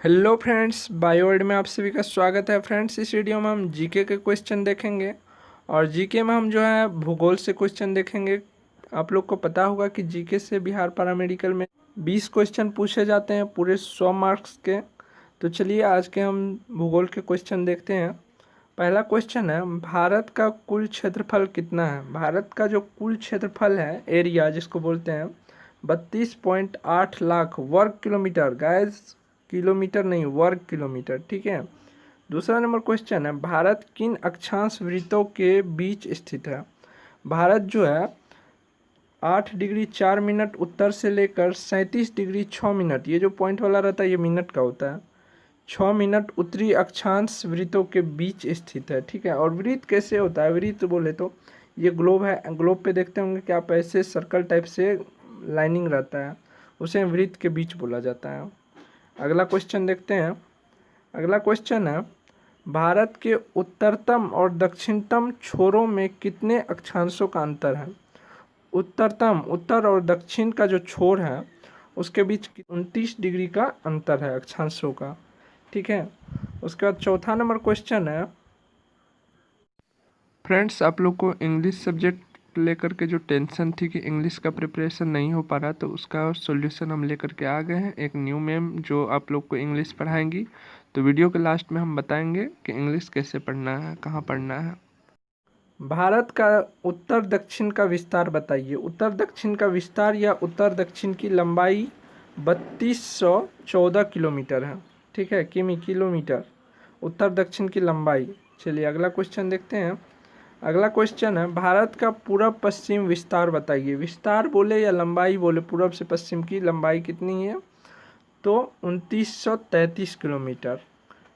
Hello friends, बायोवर्ल्ड में आप सभी का स्वागत है। फ्रेंड्स, इस वीडियो में हम जीके के क्वेश्चन देखेंगे और जीके में हम जो है भूगोल से क्वेश्चन देखेंगे। आप लोग को पता होगा कि जीके से बिहार पैरामेडिकल में 20 क्वेश्चन पूछे जाते हैं पूरे 100 मार्क्स के। तो चलिए आज के हम भूगोल के क्वेश्चन देखते हैं। पहला क्वेश्चन है, भारत का कुल क्षेत्रफल कितना है? भारत का जो कुल क्षेत्रफल है, एरिया जिसको बोलते हैं, 32.8 लाख वर्ग किलोमीटर। गाइस, किलोमीटर नहीं, वर्ग किलोमीटर, ठीक है। दूसरा नंबर क्वेश्चन है, भारत किन अक्षांश वृत्तों के बीच स्थित है? भारत जो है 8 डिग्री 4 मिनट उत्तर से लेकर 37 डिग्री 6 मिनट, ये जो पॉइंट वाला रहता है ये मिनट का होता है, 6 मिनट उत्तरी अक्षांश वृत्तों के बीच स्थित है, ठीक है। और वृत्त कैसे होता है? वृत्त बोले तो ये ग्लोब है, ग्लोब पे देखते होंगे कि आप ऐसे सर्कल टाइप से लाइनिंग रहता है, उसे वृत्त के बीच बोला जाता है। अगला क्वेश्चन देखते हैं। अगला क्वेश्चन है, भारत के उत्तरतम और दक्षिणतम छोरों में कितने अक्षांशों का अंतर है? उत्तरतम, उत्तर और दक्षिण का जो छोर है उसके बीच 29 डिग्री का अंतर है अक्षांशों का, ठीक है। उसके बाद चौथा नंबर क्वेश्चन है, फ्रेंड्स आप लोग को इंग्लिश सब्जेक्ट लेकर के जो टेंशन थी कि इंग्लिश का प्रिपरेशन नहीं हो पा रहा, तो उसका सॉल्यूशन हम लेकर के आ गए हैं। एक न्यू मैम जो आप लोग को इंग्लिश पढ़ाएंगी, तो वीडियो के लास्ट में हम बताएंगे कि इंग्लिश कैसे पढ़ना है, कहाँ पढ़ना है। भारत का उत्तर दक्षिण का विस्तार बताइए। उत्तर दक्षिण का विस्तार या उत्तर दक्षिण की लंबाई 3214 किलोमीटर है, ठीक है, किलोमीटर उत्तर दक्षिण की लंबाई। चलिए अगला क्वेश्चन देखते हैं। अगला क्वेश्चन है, भारत का पूरब पश्चिम विस्तार बताइए। विस्तार बोले या लंबाई बोले, पूरब से पश्चिम की लंबाई कितनी है? तो 2933 किलोमीटर,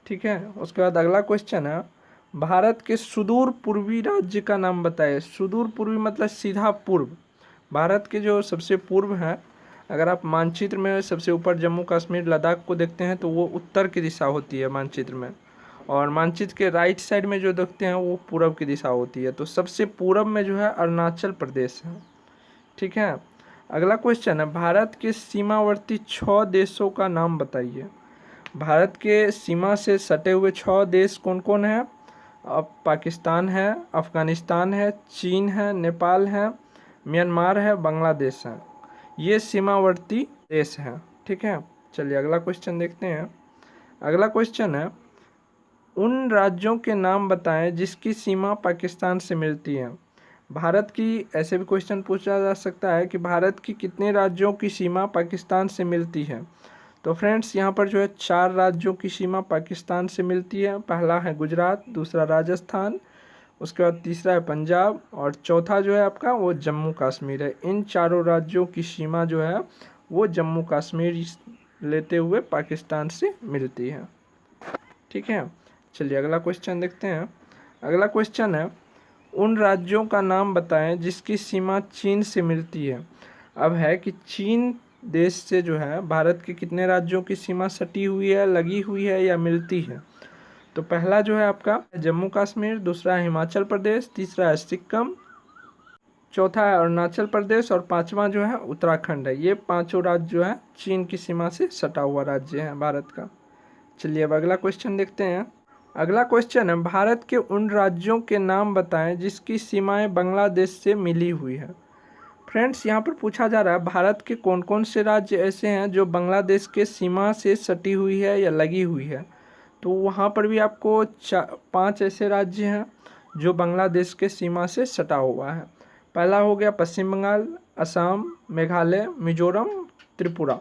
ठीक है। उसके बाद अगला क्वेश्चन है, भारत के सुदूर पूर्वी राज्य का नाम बताइए। सुदूर पूर्वी मतलब सीधा पूर्व। भारत के जो सबसे पूर्व है, अगर आप मानचित्र में सबसे ऊपर जम्मू कश्मीर लद्दाख को देखते हैं तो वो उत्तर की दिशा होती है मानचित्र में, और मानचित्र के राइट साइड में जो देखते हैं वो पूरब की दिशा होती है। तो सबसे पूरब में जो है अरुणाचल प्रदेश है, ठीक है। अगला क्वेश्चन है, भारत के सीमावर्ती 6 देशों का नाम बताइए। भारत के सीमा से सटे हुए 6 देश कौन कौन है? अब पाकिस्तान है, अफगानिस्तान है, चीन है, नेपाल है, म्यांमार है, बांग्लादेश है। ये सीमावर्ती देश हैं, ठीक है। चलिए अगला क्वेश्चन देखते हैं। अगला क्वेश्चन है, उन राज्यों के नाम बताएं जिसकी सीमा पाकिस्तान से मिलती है। भारत की, ऐसे भी क्वेश्चन पूछा जा सकता है कि भारत की कितने राज्यों की सीमा पाकिस्तान से मिलती है। तो फ्रेंड्स यहाँ पर जो है 4 राज्यों की सीमा पाकिस्तान से मिलती है। पहला है गुजरात, दूसरा राजस्थान, उसके बाद तीसरा है पंजाब, और चौथा जो है आपका वो जम्मू कश्मीर है। इन चारों राज्यों की सीमा जो है वो जम्मू कश्मीर लेते हुए पाकिस्तान से मिलती है, ठीक है। चलिए अगला क्वेश्चन देखते हैं। अगला क्वेश्चन है, उन राज्यों का नाम बताएं जिसकी सीमा चीन से मिलती है। अब है कि चीन देश से जो है भारत के कितने राज्यों की सीमा सटी हुई है, लगी हुई है या मिलती है? तो पहला जो है आपका जम्मू कश्मीर, दूसरा है हिमाचल प्रदेश, तीसरा है सिक्किम, चौथा है अरुणाचल प्रदेश और पांचवा जो है उत्तराखंड है। ये पांचों राज्य जो है चीन की सीमा से सटा हुआ राज्य है भारत का। चलिए अब अगला क्वेश्चन देखते हैं। अगला क्वेश्चन है, भारत के उन राज्यों के नाम बताएं जिसकी सीमाएं बांग्लादेश से मिली हुई है। फ्रेंड्स यहाँ पर पूछा जा रहा है भारत के कौन कौन से राज्य ऐसे हैं जो बांग्लादेश के सीमा से सटी हुई है या लगी हुई है। तो वहाँ पर भी आपको 5 ऐसे राज्य हैं जो बांग्लादेश के सीमा से सटा हुआ है। पहला हो गया पश्चिम बंगाल, असम, मेघालय, मिजोरम, त्रिपुरा।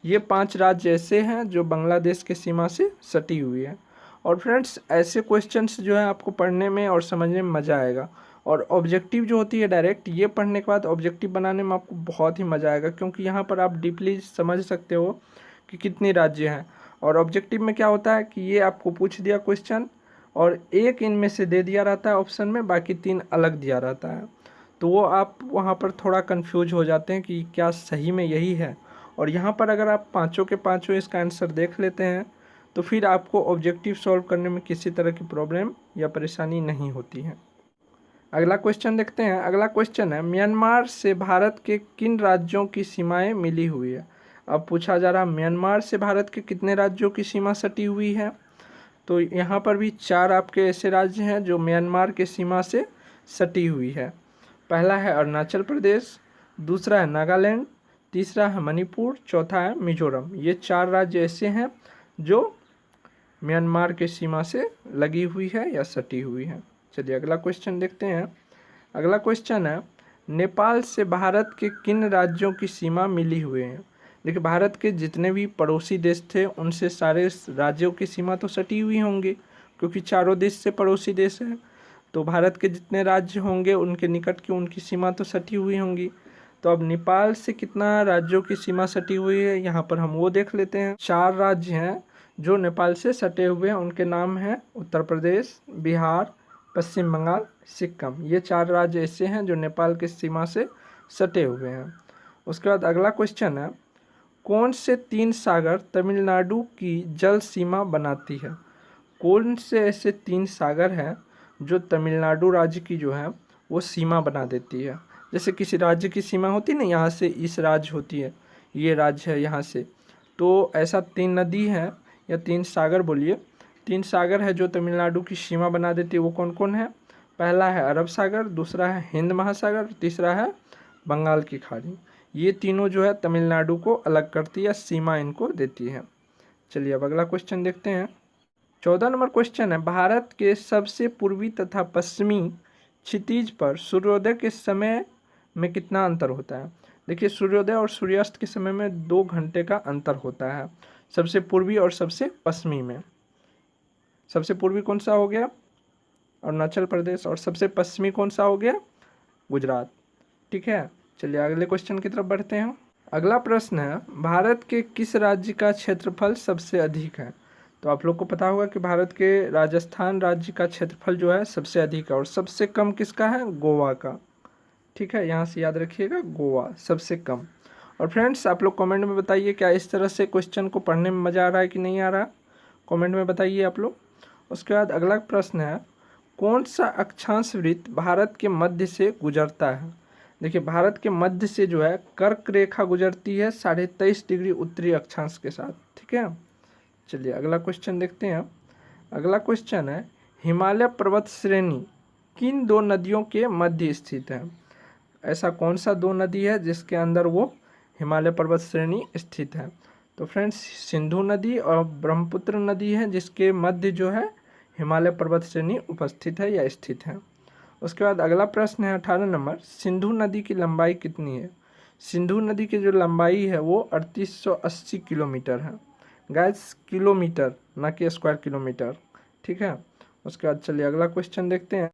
ये 5 राज्य ऐसे हैं जो बांग्लादेश के सीमा से सटी हुई है। और फ्रेंड्स ऐसे क्वेश्चंस जो है आपको पढ़ने में और समझने में मज़ा आएगा। और ऑब्जेक्टिव जो होती है डायरेक्ट, ये पढ़ने के बाद ऑब्जेक्टिव बनाने में आपको बहुत ही मज़ा आएगा, क्योंकि यहाँ पर आप डीपली समझ सकते हो कि कितने राज्य हैं। और ऑब्जेक्टिव में क्या होता है कि ये आपको पूछ दिया क्वेश्चन और एक इनमें से दे दिया रहता है ऑप्शन में, बाकी 3 अलग दिया रहता है। तो वो आप वहाँ पर थोड़ा कंफ्यूज हो जाते हैं कि क्या सही में यही है। और यहाँ पर अगर आप पाँचों के पाँचों इसका आंसर देख लेते हैं तो फिर आपको ऑब्जेक्टिव सॉल्व करने में किसी तरह की प्रॉब्लम या परेशानी नहीं होती है। अगला क्वेश्चन देखते हैं। अगला क्वेश्चन है, म्यांमार से भारत के किन राज्यों की सीमाएं मिली हुई है। अब पूछा जा रहा म्यांमार से भारत के कितने राज्यों की सीमा सटी हुई है, तो यहाँ पर भी 4 आपके ऐसे राज्य हैं जो म्यांमार के सीमा से सटी हुई है। पहला है अरुणाचल प्रदेश, दूसरा है नागालैंड, तीसरा है मणिपुर, चौथा है मिजोरम। ये 4 राज्य ऐसे हैं जो म्यांमार के सीमा से लगी हुई है या सटी हुई है। चलिए अगला क्वेश्चन देखते हैं। अगला क्वेश्चन है नेपाल से भारत के किन राज्यों की सीमा मिली हुई है। देखिए भारत के जितने भी पड़ोसी देश थे उनसे सारे राज्यों की सीमा तो सटी हुई होंगी, क्योंकि चारों देश से पड़ोसी देश हैं, तो भारत के जितने राज्य होंगे उनके निकट की उनकी सीमा तो सटी हुई होंगी। तो अब नेपाल से कितना राज्यों की सीमा सटी हुई है, यहाँ पर हम वो देख लेते हैं। 4 राज्य हैं जो नेपाल से सटे हुए हैं, उनके नाम हैं उत्तर प्रदेश, बिहार, पश्चिम बंगाल, सिक्किम। ये 4 राज्य ऐसे हैं जो नेपाल की सीमा से सटे हुए हैं। उसके बाद अगला क्वेश्चन है कौन से 3 सागर तमिलनाडु की जल सीमा बनाती है। कौन से ऐसे 3 सागर हैं जो तमिलनाडु राज्य की जो है वो सीमा बना देती है। जैसे किसी राज्य की सीमा होती है ना, यहाँ से इस राज्य होती है, ये राज्य है यहाँ से, तो ऐसा 3 नदी है या 3 सागर बोलिए, 3 सागर है जो तमिलनाडु की सीमा बना देती है। वो कौन कौन है? पहला है अरब सागर, दूसरा है हिंद महासागर, तीसरा है बंगाल की खाड़ी। ये तीनों जो है तमिलनाडु को अलग करती है, सीमा इनको देती है। चलिए अब अगला क्वेश्चन देखते हैं। 14 नंबर क्वेश्चन है भारत के सबसे पूर्वी तथा पश्चिमी क्षितिज पर सूर्योदय के समय में कितना अंतर होता है। देखिए सूर्योदय और सूर्यास्त के समय में 2 घंटे का अंतर होता है, सबसे पूर्वी और सबसे पश्चिमी में। सबसे पूर्वी कौन सा हो गया? अरुणाचल प्रदेश, और सबसे पश्चिमी कौन सा हो गया? गुजरात। ठीक है, चलिए अगले क्वेश्चन की तरफ बढ़ते हैं। अगला प्रश्न है भारत के किस राज्य का क्षेत्रफल सबसे अधिक है। तो आप लोग को पता होगा कि भारत के राजस्थान राज्य का क्षेत्रफल जो है सबसे अधिक है, और सबसे कम किसका है? गोवा का। ठीक है, यहाँ से याद रखिएगा, गोवा सबसे कम। और फ्रेंड्स आप लोग कमेंट में बताइए क्या इस तरह से क्वेश्चन को पढ़ने में मज़ा आ रहा है कि नहीं आ रहा, कमेंट में बताइए आप लोग। उसके बाद अगला प्रश्न है कौन सा अक्षांश वृत्त भारत के मध्य से गुजरता है। देखिए भारत के मध्य से जो है कर्क रेखा गुजरती है 23.5 डिग्री उत्तरी अक्षांश के साथ। ठीक है, चलिए अगला क्वेश्चन देखते हैं। अगला क्वेश्चन है हिमालय पर्वत श्रेणी किन 2 नदियों के मध्य स्थित है। ऐसा कौन सा 2 नदी है जिसके अंदर वो हिमालय पर्वत श्रेणी स्थित है। तो फ्रेंड्स सिंधु नदी और ब्रह्मपुत्र नदी है जिसके मध्य जो है हिमालय पर्वत श्रेणी उपस्थित है या स्थित है। उसके बाद अगला प्रश्न है 18 नंबर सिंधु नदी की लंबाई कितनी है। सिंधु नदी की जो लंबाई है वो 3880 किलोमीटर है। गाइस किलोमीटर, ना कि स्क्वायर किलोमीटर। ठीक है, उसके बाद चलिए अगला क्वेश्चन देखते हैं।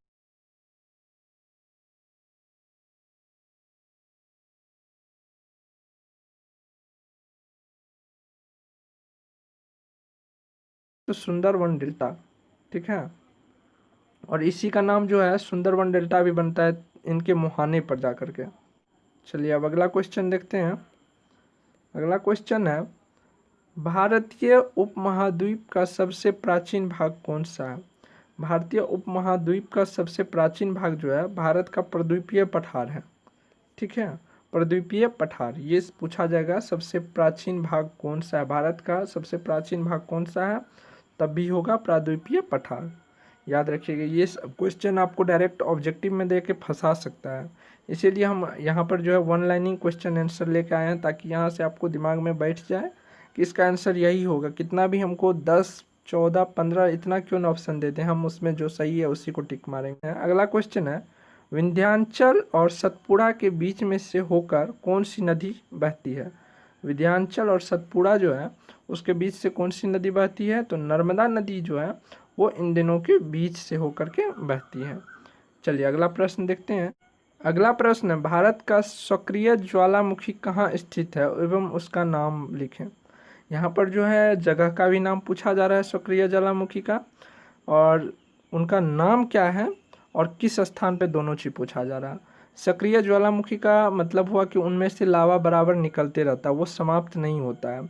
तो सुंदरवन डेल्टा। ठीक है, और इसी का नाम जो है सुंदरवन डेल्टा भी बनता है इनके मुहाने पर जा कर के। चलिए अब अगला क्वेश्चन देखते हैं। अगला क्वेश्चन है भारतीय उपमहाद्वीप का सबसे प्राचीन भाग कौन सा है। भारतीय उपमहाद्वीप का सबसे प्राचीन भाग जो है भारत का प्रद्वीपीय पठार है। ठीक है, प्रद्वीपीय पठार ये पूछा जाएगा सबसे प्राचीन भाग कौन सा है, भारत का सबसे प्राचीन भाग कौन सा है, तब भी होगा प्राद्वीपीय पठार। याद रखिएगा, ये क्वेश्चन आपको डायरेक्ट ऑब्जेक्टिव में दे के फंसा सकता है, इसीलिए हम यहाँ पर जो है 1 लाइनिंग क्वेश्चन आंसर लेके आए हैं, ताकि यहाँ से आपको दिमाग में बैठ जाए कि इसका आंसर यही होगा। कितना भी हमको 10, 14, 15 इतना क्यों ना ऑप्शन देते हैं, हम उसमें जो सही है उसी को टिक मारेंगे। अगला क्वेश्चन है विंध्याचल और सतपुड़ा के बीच में से होकर कौन सी नदी बहती है। विंध्याचल और सतपुड़ा जो है उसके बीच से कौन सी नदी बहती है, तो नर्मदा नदी जो है वो इन दिनों के बीच से होकर के बहती है। चलिए अगला प्रश्न देखते हैं। अगला प्रश्न है भारत का सक्रिय ज्वालामुखी कहाँ स्थित है एवं उसका नाम लिखें। यहाँ पर जो है जगह का भी नाम पूछा जा रहा है सक्रिय ज्वालामुखी का, और उनका नाम क्या है और किस स्थान पे दोनों चीज पूछा जा रहा है। सक्रिय ज्वालामुखी का मतलब हुआ कि उनमें से लावा बराबर निकलते रहता है, वो समाप्त नहीं होता है।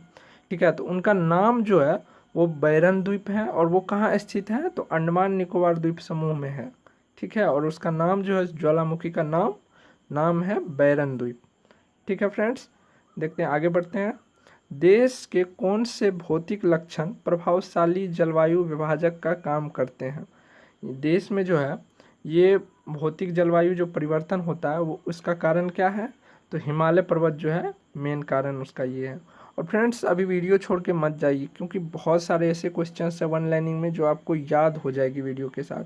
ठीक है, तो उनका नाम जो है वो बैरन द्वीप है, और वो कहाँ स्थित है, तो अंडमान निकोबार द्वीप समूह में है। ठीक है, और उसका नाम जो है ज्वालामुखी का नाम है बैरन द्वीप। ठीक है फ्रेंड्स, देखते हैं आगे बढ़ते हैं। देश के कौन से भौतिक लक्षण प्रभावशाली जलवायु विभाजक का काम करते हैं? देश में जो है ये भौतिक जलवायु जो परिवर्तन होता है वो उसका कारण क्या है? तो हिमालय पर्वत जो है मेन कारण उसका ये है। और फ्रेंड्स अभी वीडियो छोड़ के मत जाइए, क्योंकि बहुत सारे ऐसे क्वेश्चंस है वन लाइनिंग में जो आपको याद हो जाएगी वीडियो के साथ।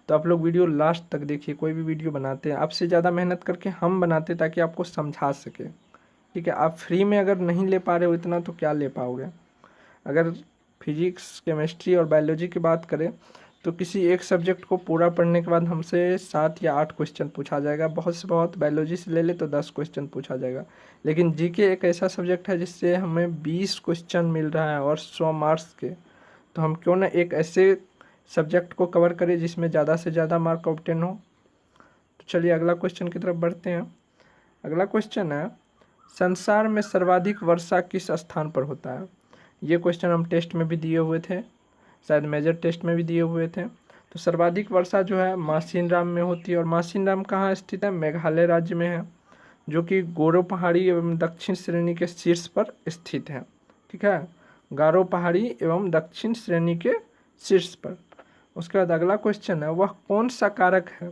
तो आप लोग वीडियो लास्ट तक देखिए। कोई भी वीडियो बनाते हैं आपसे ज़्यादा मेहनत करके हम बनाते ताकि आपको समझा सके, ठीक है। आप फ्री में अगर नहीं ले पा रहे हो इतना तो क्या ले पाओगे। अगर फिजिक्स, केमिस्ट्री और बायोलॉजी की बात करें तो किसी एक सब्जेक्ट को पूरा पढ़ने के बाद हमसे 7 या 8 क्वेश्चन पूछा जाएगा। बहुत से बहुत बायोलॉजी से ले ले तो 10 क्वेश्चन पूछा जाएगा। लेकिन जीके एक ऐसा सब्जेक्ट है जिससे हमें 20 क्वेश्चन मिल रहा है और 100 मार्क्स के। तो हम क्यों ना एक ऐसे सब्जेक्ट को कवर करें जिसमें ज़्यादा से ज़्यादा मार्क ऑब्टेन हो। तो चलिए अगला क्वेश्चन की तरफ बढ़ते हैं। अगला क्वेश्चन है, संसार में सर्वाधिक वर्षा किस स्थान पर होता है? ये क्वेश्चन हम टेस्ट में भी दिए हुए थे, शायद मेजर टेस्ट में भी दिए हुए थे। तो सर्वाधिक वर्षा जो है मासिनराम में होती है। और मासिनराम कहाँ स्थित है? मेघालय राज्य में है, जो कि गारो पहाड़ी एवं दक्षिण श्रेणी के शीर्ष पर स्थित है, ठीक है। गारो पहाड़ी एवं दक्षिण श्रेणी के शीर्ष पर। उसके बाद अगला क्वेश्चन है, वह कौन सा कारक है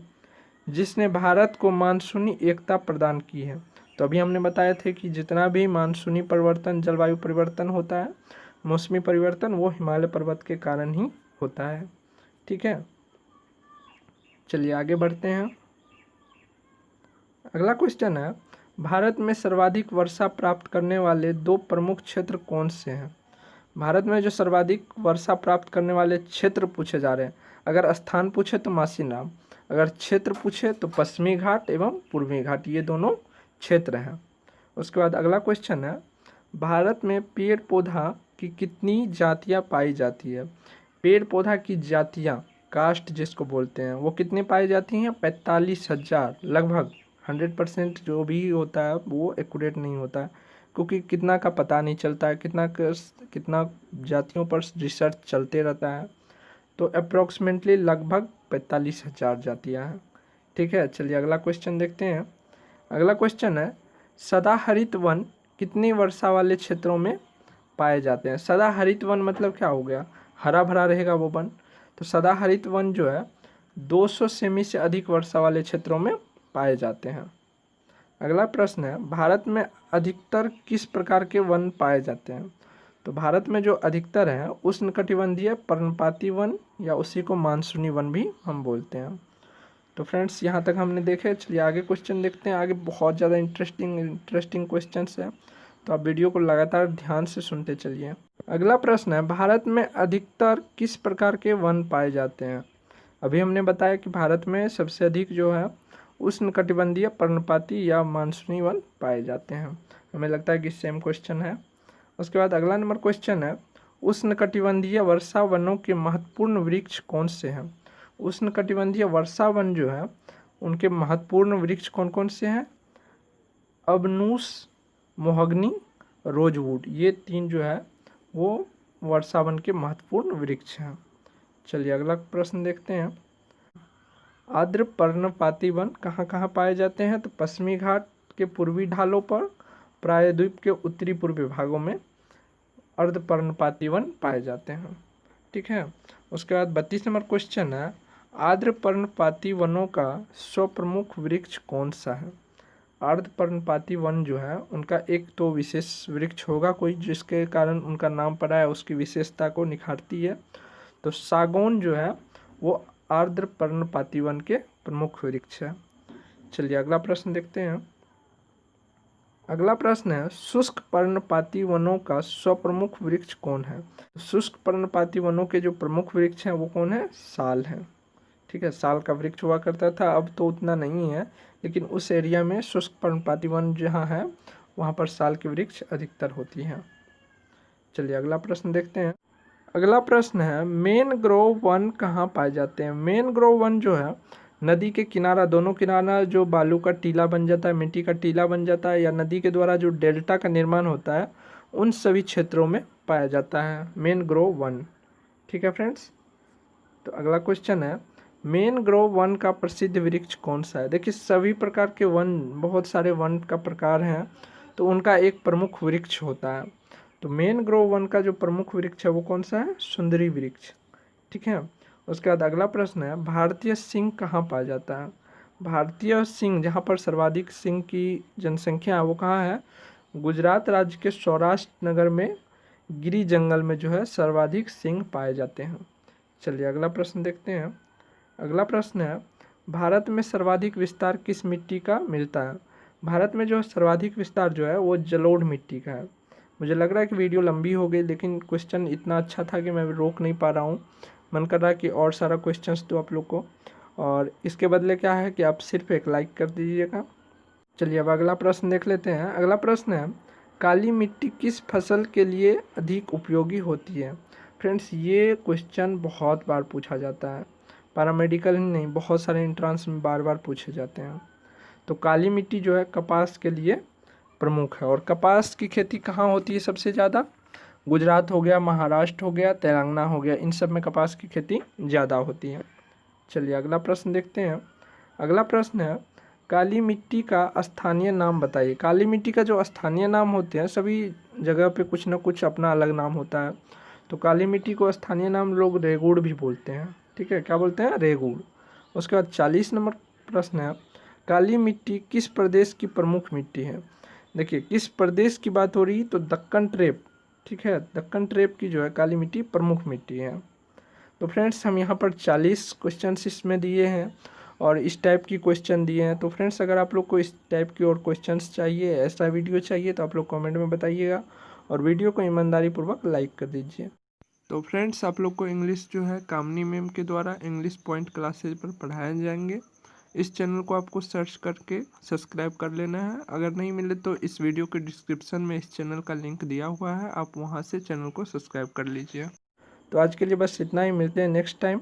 जिसने भारत को मानसूनी एकता प्रदान की है? तो अभी हमने बताया थे कि जितना भी मानसूनी परिवर्तन, जलवायु परिवर्तन होता है, मौसमी परिवर्तन, वो हिमालय पर्वत के कारण ही होता है, ठीक है। चलिए आगे बढ़ते हैं। अगला क्वेश्चन है, भारत में सर्वाधिक वर्षा प्राप्त करने वाले 2 प्रमुख क्षेत्र कौन से हैं? भारत में जो सर्वाधिक वर्षा प्राप्त करने वाले क्षेत्र पूछे जा रहे हैं। अगर स्थान पूछे तो मासिनराम, अगर क्षेत्र पूछे तो पश्चिमी घाट एवं पूर्वी घाट, ये दोनों क्षेत्र हैं। उसके बाद अगला क्वेश्चन है, भारत में पेड़ पौधा की कितनी जातियां पाई जाती है? पेड़ पौधा की जातियां, कास्ट जिसको बोलते हैं, वो कितनी पाई जाती हैं? 45,000 लगभग। 100% जो भी होता है वो एक्यूरेट नहीं होता है, क्योंकि कितना का पता नहीं चलता है, कितना जातियों पर रिसर्च चलते रहता है। तो अप्रोक्सीमेटली लगभग 45,000 जातियाँ हैं, ठीक है। चलिए अगला क्वेश्चन देखते हैं। अगला क्वेश्चन है, सदाहरित वन कितनी वर्षा वाले क्षेत्रों में पाए जाते हैं? सदाहरित वन मतलब क्या हो गया? हरा भरा रहेगा वो वन। तो सदाहरित वन जो है 200 सेमी से अधिक वर्षा वाले क्षेत्रों में पाए जाते हैं। अगला प्रश्न है, भारत में अधिकतर किस प्रकार के वन पाए जाते हैं? तो भारत में जो अधिकतर है उष्णकटिबंधीय पर्णपाती वन, या उसी को मानसूनी वन भी हम बोलते हैं। तो फ्रेंड्स यहाँ तक हमने देखे। चलिए आगे क्वेश्चन देखते हैं। आगे बहुत ज़्यादा इंटरेस्टिंग क्वेश्चंस हैं, तो आप वीडियो को लगातार ध्यान से सुनते चलिए। अगला प्रश्न है, भारत में अधिकतर किस प्रकार के वन पाए जाते हैं? अभी हमने बताया कि भारत में सबसे अधिक जो है उष्णकटिबंधीय पर्णपाती या मानसूनी वन पाए जाते हैं। हमें लगता है कि सेम क्वेश्चन है। उसके बाद अगला नंबर क्वेश्चन है, उष्णकटिबंधीय वर्षा वनों के महत्वपूर्ण वृक्ष कौन से हैं? उष्णकटिबंधीय वर्षा वन जो है उनके महत्वपूर्ण वृक्ष कौन कौन से हैं? अबनूस, मोहगनी, रोजवुड, ये 3 जो है वो वर्षा वन के महत्वपूर्ण वृक्ष हैं। चलिए अगला प्रश्न देखते हैं। आर्द्र पर्णपाती वन कहाँ कहाँ पाए जाते हैं? तो पश्चिमी घाट के पूर्वी ढालों पर, प्रायद्वीप के उत्तरी पूर्वी भागों में अर्ध पर्णपाती वन पाए जाते हैं, ठीक है। उसके बाद 32 नंबर क्वेश्चन है, आर्द्र पर्णपाती वनों का स्वप्रमुख वृक्ष कौन सा है? आर्द्र पर्णपाती वन जो है उनका एक तो विशेष वृक्ष होगा कोई, जिसके कारण उनका नाम पड़ा है, उसकी विशेषता को निखारती है। तो सागौन जो है वो आर्द्र पर्णपाती वन के प्रमुख वृक्ष है। चलिए अगला प्रश्न देखते हैं। अगला प्रश्न है, शुष्क पर्णपाती वनों का स्वप्रमुख वृक्ष कौन है? शुष्क पर्णपाती वनों के जो प्रमुख वृक्ष हैं वो कौन है? साल है, ठीक है। साल का वृक्ष हुआ करता था, अब तो उतना नहीं है, लेकिन उस एरिया में शुष्क पर्णपाती वन जहाँ है वहाँ पर साल के वृक्ष अधिकतर होती हैं। चलिए अगला प्रश्न देखते हैं। अगला प्रश्न है, मैनग्रोव वन कहाँ पाए जाते हैं? मैनग्रोव वन जो है नदी के किनारा, दोनों किनारा जो बालू का टीला बन जाता है, मिट्टी का टीला बन जाता है, या नदी के द्वारा जो डेल्टा का निर्माण होता है, उन सभी क्षेत्रों में पाया जाता है मैनग्रोव वन, ठीक है फ्रेंड्स। तो अगला क्वेश्चन है, मैनग्रोव वन का प्रसिद्ध वृक्ष कौन सा है? देखिए सभी प्रकार के वन, बहुत सारे वन का प्रकार हैं, तो उनका एक प्रमुख वृक्ष होता है। तो मैनग्रोव वन का जो प्रमुख वृक्ष है वो कौन सा है? सुंदरी वृक्ष। ठीक है। उसके बाद अगला प्रश्न है, भारतीय सिंह कहाँ पाया जाता है? भारतीय सिंह जहाँ पर सर्वाधिक सिंह की जनसंख्या है वो कहाँ है? गुजरात राज्य के सौराष्ट्र नगर में गिरी जंगल में जो है सर्वाधिक सिंह पाए जाते हैं। चलिए अगला प्रश्न देखते हैं। अगला प्रश्न है, भारत में सर्वाधिक विस्तार किस मिट्टी का मिलता है? भारत में जो सर्वाधिक विस्तार जो है वो जलोढ़ मिट्टी का है। मुझे लग रहा है कि वीडियो लंबी हो गई, लेकिन क्वेश्चन इतना अच्छा था कि मैं रोक नहीं पा रहा हूँ। मन कर रहा है कि और सारा क्वेश्चंस दो आप लोग को, और इसके बदले क्या है कि आप सिर्फ एक लाइक कर दीजिएगा। चलिए अब अगला प्रश्न देख लेते हैं। अगला प्रश्न है, काली मिट्टी किस फसल के लिए अधिक उपयोगी होती है? फ्रेंड्स ये क्वेश्चन बहुत बार पूछा जाता है, पैरामेडिकल ही नहीं, बहुत सारे एंट्रांस में बार बार पूछे जाते हैं। तो काली मिट्टी जो है कपास के लिए प्रमुख है, और कपास की खेती कहाँ होती है सबसे ज़्यादा? गुजरात हो गया, महाराष्ट्र हो गया, तेलंगाना हो गया, इन सब में कपास की खेती ज़्यादा होती है। चलिए अगला प्रश्न देखते हैं। अगला प्रश्न है, काली मिट्टी का स्थानीय नाम बताइए। काली मिट्टी का जो स्थानीय नाम होते हैं, सभी जगह पे कुछ ना कुछ अपना अलग नाम होता है। तो काली मिट्टी को स्थानीय नाम लोग रेगुड़ भी बोलते हैं। ठीक है, क्या बोलते हैं? रेगुड़। उसके बाद 40 नंबर प्रश्न है, काली मिट्टी किस प्रदेश की प्रमुख मिट्टी है? देखिए किस प्रदेश की बात हो रही, तो दक्कन ट्रेप। ठीक है, दक्कन ट्रेप की जो है काली मिट्टी प्रमुख मिट्टी है। तो फ्रेंड्स हम यहाँ पर 40 क्वेश्चन इसमें दिए हैं और इस टाइप की क्वेश्चन दिए हैं। तो फ्रेंड्स अगर आप लोग को इस टाइप की और क्वेश्चंस चाहिए, ऐसा वीडियो चाहिए, तो आप लोग कमेंट में बताइएगा और वीडियो को ईमानदारी पूर्वक लाइक कर दीजिए। तो फ्रेंड्स आप लोग को इंग्लिश जो है कामनी मैम के द्वारा इंग्लिश पॉइंट क्लासेज पर पढ़ाए जाएंगे। इस चैनल को आपको सर्च करके सब्सक्राइब कर लेना है। अगर नहीं मिले तो इस वीडियो के डिस्क्रिप्शन में इस चैनल का लिंक दिया हुआ है, आप वहां से चैनल को सब्सक्राइब कर लीजिए। तो आज के लिए बस इतना ही, मिलते हैं नेक्स्ट टाइम।